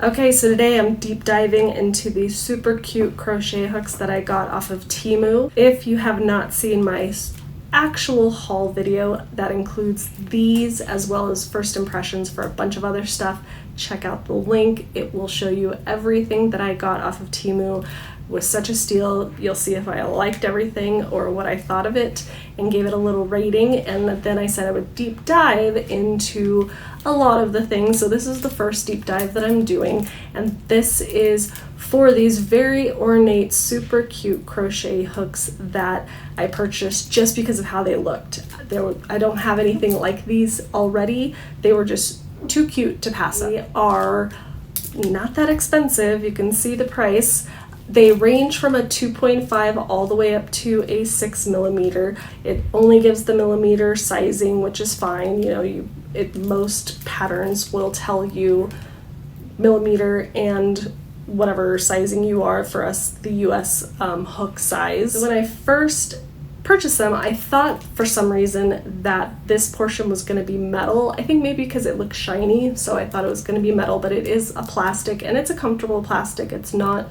Okay, so today I'm deep diving into these super cute crochet hooks that I got off of Temu. If you have not seen my actual haul video that includes these as well as first impressions for a bunch of other stuff, check out the link. It will show you everything that I got off of Temu. Was such a steal. You'll see if I liked everything or what I thought of it and gave it a little rating, and then I said I would deep dive into a lot of the things. So this is the first deep dive that I'm doing, and this is for these very ornate, super cute crochet hooks that I purchased just because of how they looked. I don't have anything like these already. They were just too cute to pass up. They are not that expensive. You can see the price. They range from a 2.5 all the way up to a 6 millimeter. It only gives the millimeter sizing, which is fine. Most patterns will tell you millimeter and whatever sizing you are. For us, the US hook size. When I first purchased them, I thought for some reason that this portion was going to be metal. I think maybe because it looks shiny, so I thought it was going to be metal, but it is a plastic, and it's a comfortable plastic. It's not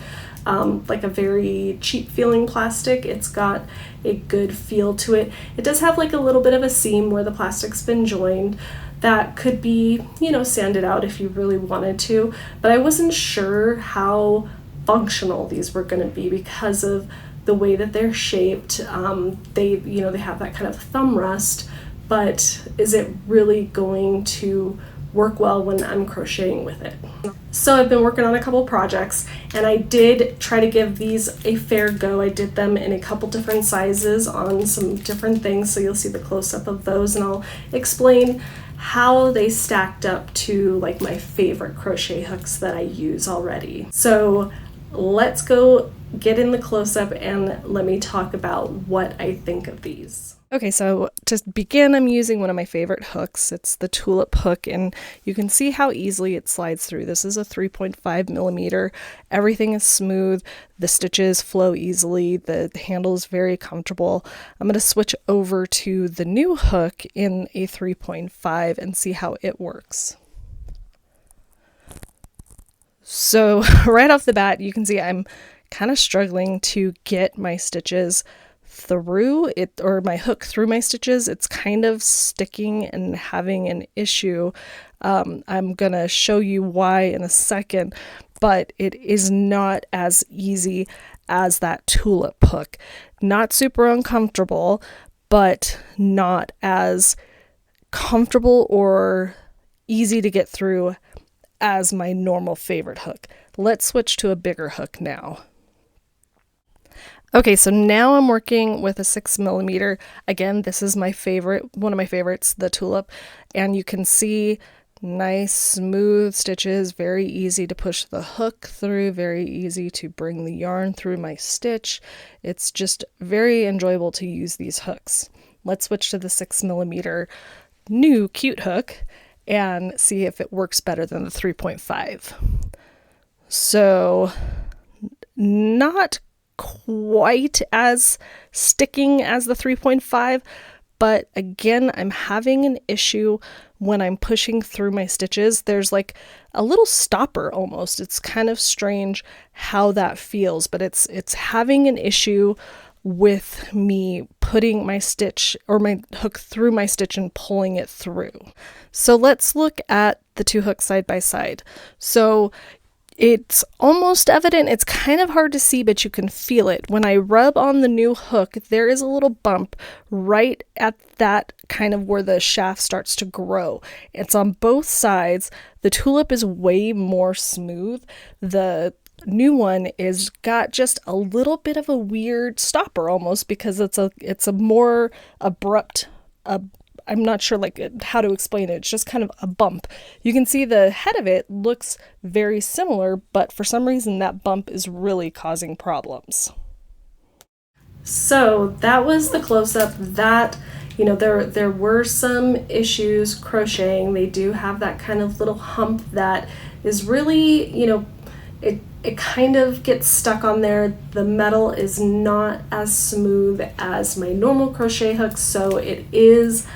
like a very cheap feeling plastic. It's got a good feel to it. It does have like a little bit of a seam where the plastic's been joined. That could be, sanded out if you really wanted to, but I wasn't sure how functional these were going to be because of the way that they're shaped. They have that kind of thumb rest, but is it really going to work well when I'm crocheting with it? So I've been working on a couple projects, and I did try to give these a fair go. I did them in a couple different sizes on some different things, so you'll see the close-up of those, and I'll explain how they stacked up to like my favorite crochet hooks that I use already. So let's go get in the close-up and let me talk about what I think of these. Okay, so to begin, I'm using one of my favorite hooks. It's the Tulip hook, and you can see how easily it slides through. This is a 3.5 millimeter. Everything is smooth. The stitches flow easily. The handle is very comfortable. I'm going to switch over to the new hook in a 3.5 and see how it works. So right off the bat, you can see I'm kind of struggling to get my stitches through it, or my hook through my stitches. It's kind of sticking and having an issue. I'm gonna show you why in a second, but it is not as easy as that Tulip hook. Not super uncomfortable, but not as comfortable or easy to get through as my normal favorite hook. Let's switch to a bigger hook now. Okay, so now I'm working with a 6 millimeter. Again, this is my favorite, one of my favorites, the Tulip, and you can see nice smooth stitches, very easy to push the hook through, very easy to bring the yarn through my stitch. It's just very enjoyable to use these hooks. Let's switch to the 6 millimeter new cute hook and see if it works better than the 3.5. So not quite as sticking as the 3.5, but again, I'm having an issue when I'm pushing through my stitches. There's like a little stopper almost. It's kind of strange how that feels, but it's having an issue with me putting my stitch or my hook through my stitch and pulling it through. So let's look at the two hooks side by side. So it's almost evident. It's kind of hard to see, but you can feel it. When I rub on the new hook, there is a little bump right at that kind of where the shaft starts to grow. It's on both sides. The Tulip is way more smooth. The new one is got just a little bit of a weird stopper almost, because it's a more abrupt, I'm not sure how to explain it. It's just kind of a bump. You can see the head of it looks very similar, but for some reason that bump is really causing problems. So that was the close-up. That, there were some issues crocheting. They do have that kind of little hump that is really, it kind of gets stuck on there. The metal is not as smooth as my normal crochet hooks, so it is,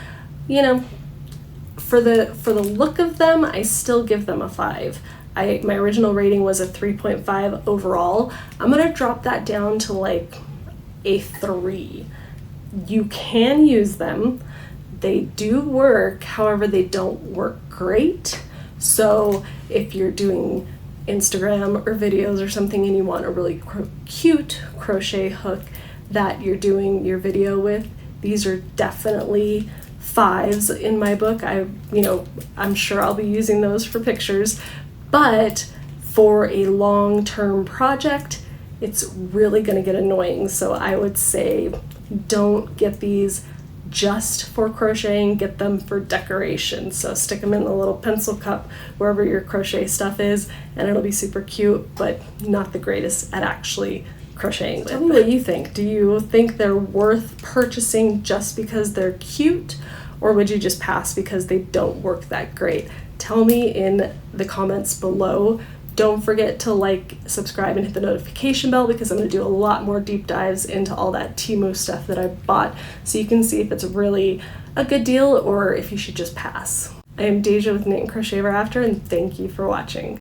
for the look of them, I still give them a 5. My original rating was a 3.5 overall. I'm gonna drop that down to like a 3. You can use them. They do work, however, they don't work great. So if you're doing Instagram or videos or something and you want a really cute crochet hook that you're doing your video with, these are definitely 5s in my book. I'm sure I'll be using those for pictures, but for a long-term project, it's really going to get annoying. So I would say don't get these just for crocheting, get them for decoration. So stick them in the little pencil cup wherever your crochet stuff is, and it'll be super cute, but not the greatest at actually crocheting with. Tell me what you think. Do you think they're worth purchasing just because they're cute, or would you just pass because they don't work that great? Tell me in the comments below. Don't forget to like, subscribe, and hit the notification bell, because I'm going to do a lot more deep dives into all that Temu stuff that I bought, so you can see if it's really a good deal or if you should just pass. I am Deja with Knit and Crochet Ever After, and thank you for watching.